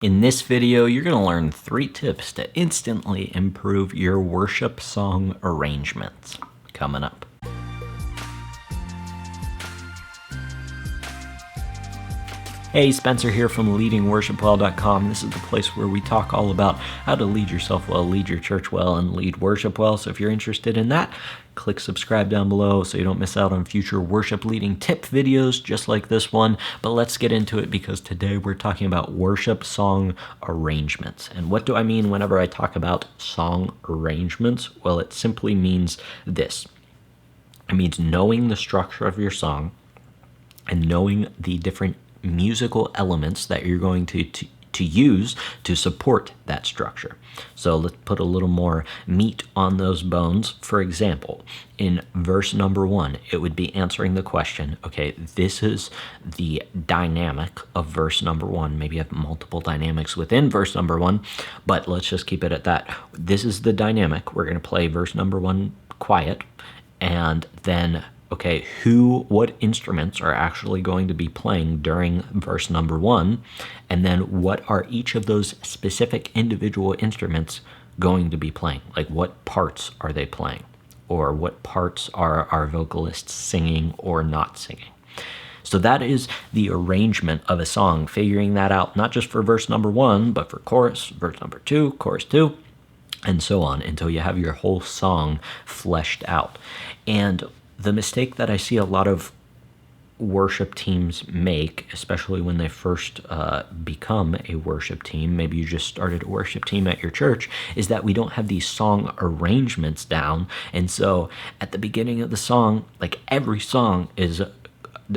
In this video, you're going to learn 3 tips to instantly improve your worship song arrangements. Coming up. Hey, Spencer here from leadingworshipwell.com. This is the place where we talk all about how to lead yourself well, lead your church well, and lead worship well. So if you're interested in that, click subscribe down below so you don't miss out on future worship leading tip videos just like this one. But let's get into it because today we're talking about worship song arrangements. And what do I mean whenever I talk about song arrangements? Well, it simply means this. It means knowing the structure of your song and knowing the different musical elements that you're going to use to support that structure. So let's put a little more meat on those bones. For example, in verse number 1, it would be answering the question, okay, this is the dynamic of verse number 1. Maybe you have multiple dynamics within verse number 1, but let's just keep it at that. This is the dynamic. We're going to play verse number 1 quiet, and then okay, what instruments are actually going to be playing during verse number 1, and then what are each of those specific individual instruments going to be playing? Like, what parts are they playing? Or what parts are our vocalists singing or not singing? So that is the arrangement of a song, figuring that out, not just for verse number 1, but for chorus, verse number 2, chorus 2, and so on, until you have your whole song fleshed out. And the mistake that I see a lot of worship teams make, especially when they first become a worship team, maybe you just started a worship team at your church, is that we don't have these song arrangements down. And so at the beginning of the song, like every song is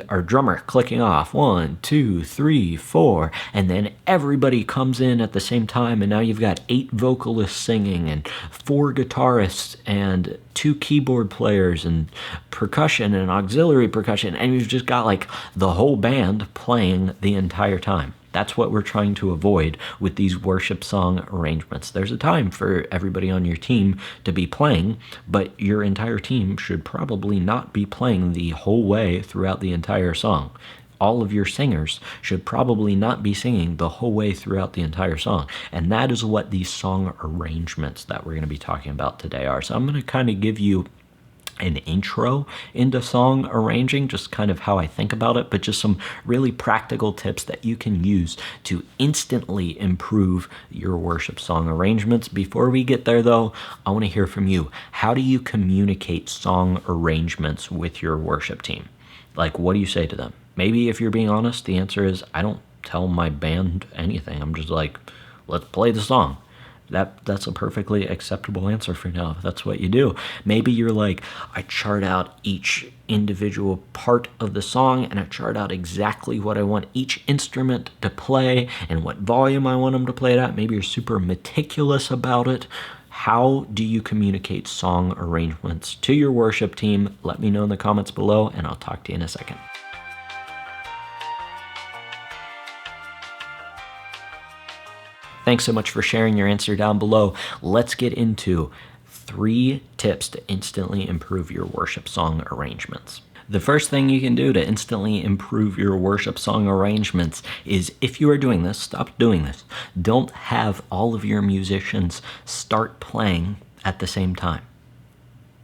our drummer clicking off 1, 2, 3, 4, and then everybody comes in at the same time, and now you've got 8 vocalists singing and 4 guitarists and 2 keyboard players and percussion and auxiliary percussion, and you've just got like the whole band playing the entire time. That's what we're trying to avoid with these worship song arrangements. There's a time for everybody on your team to be playing, but your entire team should probably not be playing the whole way throughout the entire song. All of your singers should probably not be singing the whole way throughout the entire song. And that is what these song arrangements that we're going to be talking about today are. So I'm going to kind of give you an intro into song arranging, just kind of how I think about it, but just some really practical tips that you can use to instantly improve your worship song arrangements. Before we get there though, I want to hear from you. How do you communicate song arrangements with your worship team? Like, what do you say to them? Maybe if you're being honest, the answer is I don't tell my band anything. I'm just like, let's play the song. That's a perfectly acceptable answer for now, if that's what you do. Maybe you're like, I chart out each individual part of the song, and I chart out exactly what I want each instrument to play and what volume I want them to play it at. Maybe you're super meticulous about it. How do you communicate song arrangements to your worship team? Let me know in the comments below, and I'll talk to you in a second. Thanks so much for sharing your answer down below. Let's get into 3 tips to instantly improve your worship song arrangements. The first thing you can do to instantly improve your worship song arrangements is, if you are doing this, stop doing this. Don't have all of your musicians start playing at the same time.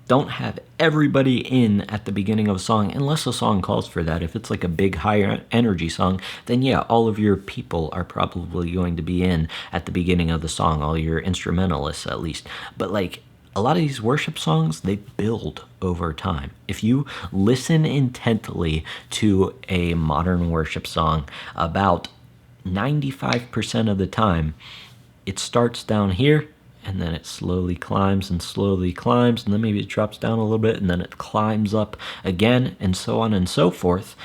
Don't have everybody in at the beginning of a song, unless a song calls for that. If it's like a big higher energy song, then yeah, all of your people are probably going to be in at the beginning of the song, all your instrumentalists at least. But like, a lot of these worship songs, they build over time. If you listen intently to a modern worship song, about 95% of the time, it starts down here, and then it slowly climbs, and then maybe it drops down a little bit, and then it climbs up again, and so on and so forth.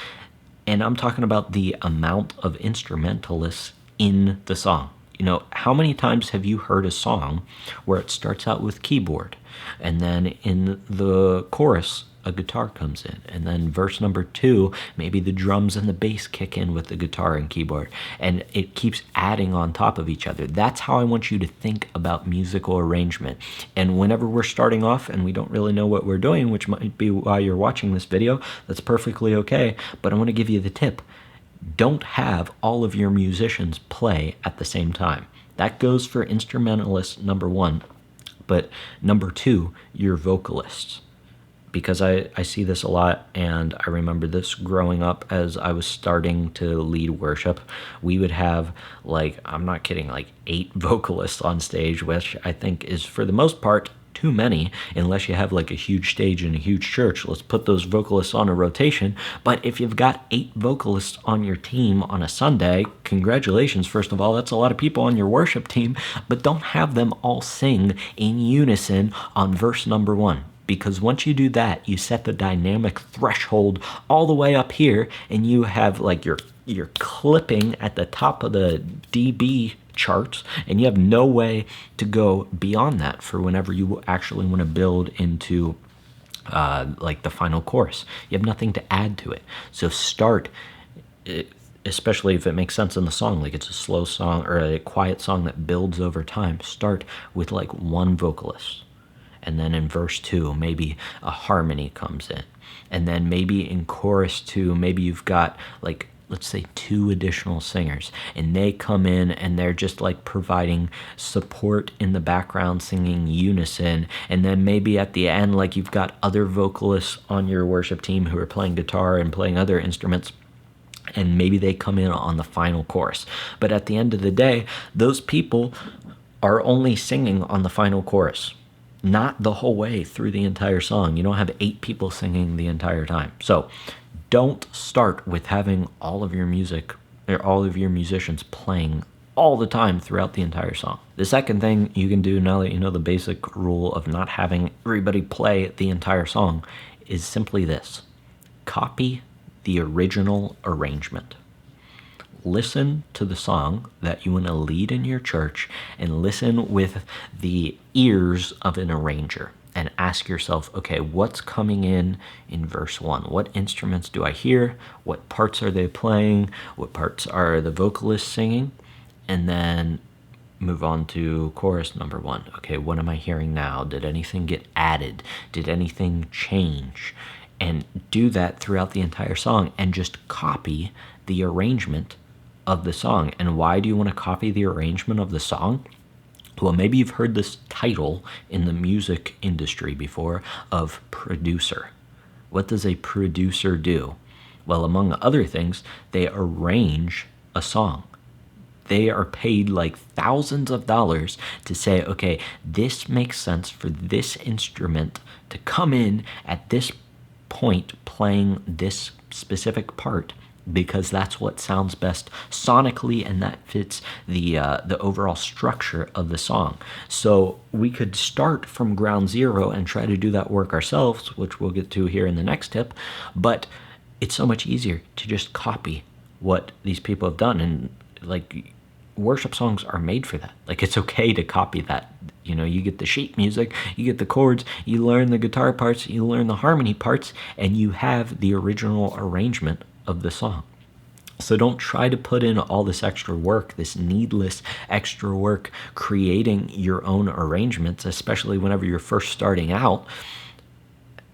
And I'm talking about the amount of instrumentalists in the song. You know, how many times have you heard a song where it starts out with keyboard, and then in the chorus, a guitar comes in, and then verse number 2, maybe the drums and the bass kick in with the guitar and keyboard, and it keeps adding on top of each other. That's how I want you to think about musical arrangement. And whenever we're starting off and we don't really know what we're doing, which might be why you're watching this video, that's perfectly okay, but I want to give you the tip. don't have all of your musicians play at the same time. That goes for instrumentalists, number one. But number two, your vocalists. Because I see this a lot, and I remember this growing up as I was starting to lead worship. We would have, like, I'm not kidding, like 8 vocalists on stage, which I think is, for the most part, too many, unless you have like a huge stage in a huge church. Let's put those vocalists on a rotation. But if you've got 8 vocalists on your team on a Sunday, congratulations, first of all. That's a lot of people on your worship team. But don't have them all sing in unison on verse number 1. Because once you do that, you set the dynamic threshold all the way up here, and you have like your clipping at the top of the dB charts, and you have no way to go beyond that for whenever you actually want to build into like the final chorus. You have nothing to add to it. So start, especially if it makes sense in the song, like it's a slow song or a quiet song that builds over time, start with like 1 vocalist. And then in verse 2, maybe a harmony comes in. And then maybe in chorus 2, maybe you've got like, let's say 2 additional singers, and they come in and they're just like providing support in the background, singing unison. And then maybe at the end, like you've got other vocalists on your worship team who are playing guitar and playing other instruments, and maybe they come in on the final chorus. But at the end of the day, those people are only singing on the final chorus, not the whole way through the entire song. You don't have 8 people singing the entire time. So don't start with having all of your music or all of your musicians playing all the time throughout the entire song. The second thing you can do, now that you know the basic rule of not having everybody play the entire song, is simply this: copy the original arrangement. Listen to the song that you want to lead in your church, and listen with the ears of an arranger, and ask yourself, okay, what's coming in verse 1? What instruments do I hear? What parts are they playing? What parts are the vocalists singing? And then move on to chorus number 1. Okay, what am I hearing now? Did anything get added? Did anything change? And do that throughout the entire song, and just copy the arrangement of the song. And why do you want to copy the arrangement of the song? Well, maybe you've heard this title in the music industry before of producer. What does a producer do? Well, among other things, they arrange a song. They are paid like thousands of dollars to say, okay, this makes sense for this instrument to come in at this point playing this specific part, because that's what sounds best sonically, and that fits the overall structure of the song. So we could start from ground zero and try to do that work ourselves, which we'll get to here in the next tip, but it's so much easier to just copy what these people have done. And like, worship songs are made for that. Like, it's okay to copy that. You know, you get the sheet music, you get the chords, you learn the guitar parts, you learn the harmony parts, and you have the original arrangement of the song. So don't try to put in all this extra work, this needless extra work, creating your own arrangements, especially whenever you're first starting out,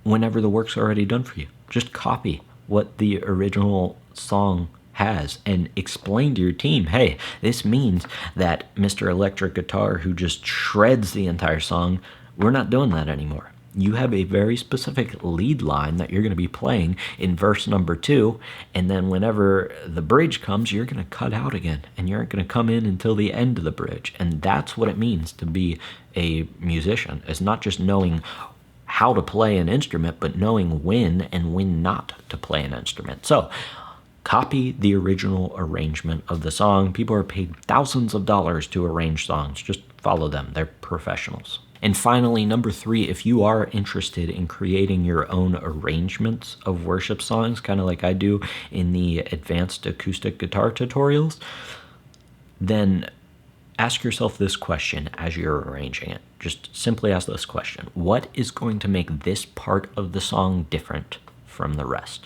whenever the work's already done for you. Just copy what the original song has and explain to your team, hey, this means that Mr. Electric Guitar, who just shreds the entire song, we're not doing that anymore. You have a very specific lead line that you're going to be playing in verse number 2, and then whenever the bridge comes, you're going to cut out again, and you aren't going to come in until the end of the bridge. And that's what it means to be a musician. It's not just knowing how to play an instrument, but knowing when and when not to play an instrument. So copy the original arrangement of the song. People are paid thousands of dollars to arrange songs. Just follow them. They're professionals. And finally, number 3, if you are interested in creating your own arrangements of worship songs, kind of like I do in the advanced acoustic guitar tutorials, then ask yourself this question as you're arranging it. Just simply ask this question: what is going to make this part of the song different from the rest?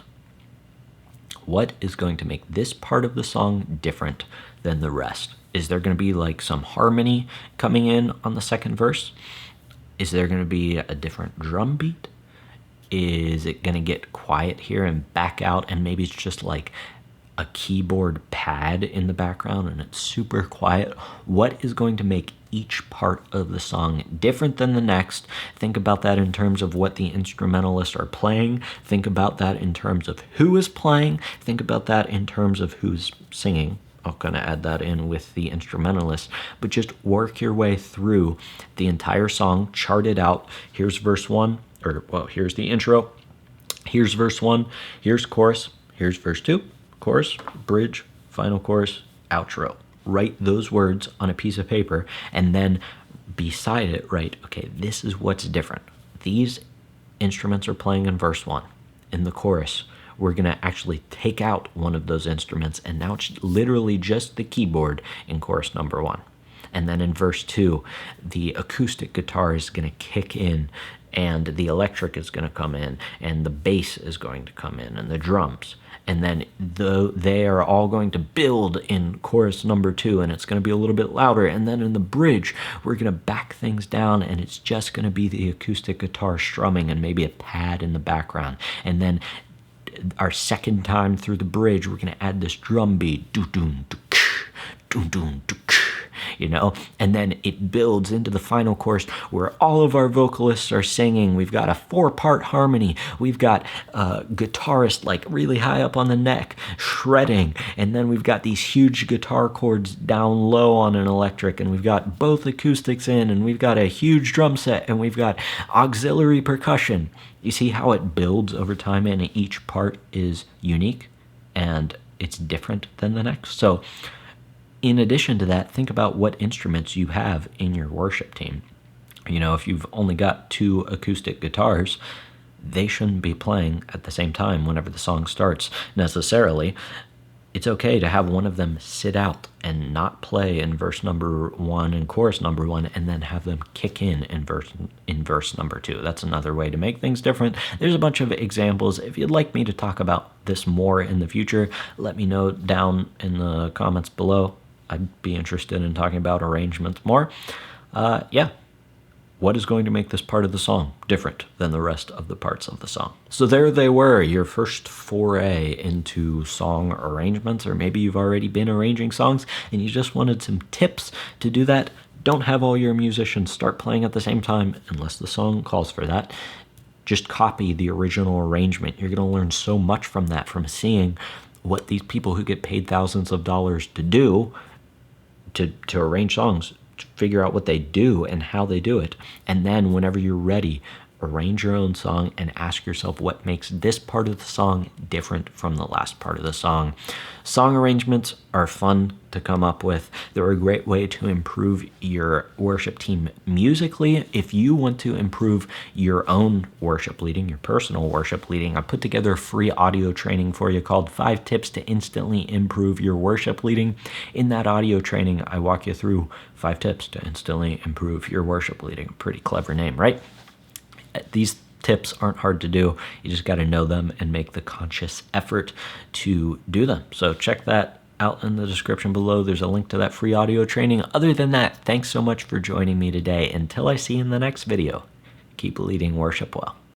What is going to make this part of the song different than the rest? Is there going to be like some harmony coming in on the second verse? Is there going to be a different drum beat? Is it going to get quiet here and back out, and maybe it's just like a keyboard pad in the background and it's super quiet, what is going to make each part of the song different than the next? Think about that in terms of what the instrumentalists are playing. Think about that in terms of who is playing. Think about that in terms of who's singing. I'm going to add that in with the instrumentalist, but just work your way through the entire song, chart it out. Here's verse 1, or well, here's the intro. Here's verse 1, here's chorus, here's verse 2, chorus, bridge, final chorus, outro. Write those words on a piece of paper, and then beside it write, okay, this is what's different. These instruments are playing in verse 1. In the chorus, we're going to actually take out one of those instruments, and now it's literally just the keyboard in chorus number 1. And then in verse 2, the acoustic guitar is going to kick in, and the electric is going to come in, and the bass is going to come in, and the drums. And then they are all going to build in chorus number 2, and it's going to be a little bit louder. And then in the bridge, we're going to back things down, and it's just going to be the acoustic guitar strumming and maybe a pad in the background. And then our second time through the bridge, we're going to add this drum beat, doo-doom, doo-ksh, doo-doom, doo-ksh, you know, and then it builds into the final chorus where all of our vocalists are singing. We've got a 4-part harmony. We've got a guitarist like really high up on the neck shredding, and then we've got these huge guitar chords down low on an electric, and we've got both acoustics in, and we've got a huge drum set, and we've got auxiliary percussion. You see how it builds over time, and each part is unique and it's different than the next. So in addition to that, think about what instruments you have in your worship team. You know, if you've only got 2 acoustic guitars, they shouldn't be playing at the same time whenever the song starts necessarily. It's okay to have one of them sit out and not play in verse number 1 and chorus number 1, and then have them kick in verse number 2. That's another way to make things different. There's a bunch of examples. If you'd like me to talk about this more in the future, let me know down in the comments below. I'd be interested in talking about arrangements more. Yeah. What is going to make this part of the song different than the rest of the parts of the song? So there they were, your first foray into song arrangements, or maybe you've already been arranging songs and you just wanted some tips to do that. Don't have all your musicians start playing at the same time unless the song calls for that. Just copy the original arrangement. You're going to learn so much from that, from seeing what these people who get paid thousands of dollars to do, to arrange songs, figure out what they do and how they do it. And then whenever you're ready, arrange your own song and ask yourself what makes this part of the song different from the last part of the song. Song arrangements are fun to come up with. They're a great way to improve your worship team musically. If you want to improve your own worship leading, your personal worship leading, I put together a free audio training for you called 5 Tips to Instantly Improve Your Worship Leading. In that audio training, I walk you through 5 tips to instantly improve your worship leading. Pretty clever name, right? These tips aren't hard to do. You just got to know them and make the conscious effort to do them. So check that out in the description below. There's a link to that free audio training. Other than that, thanks so much for joining me today. Until I see you in the next video, keep leading worship well.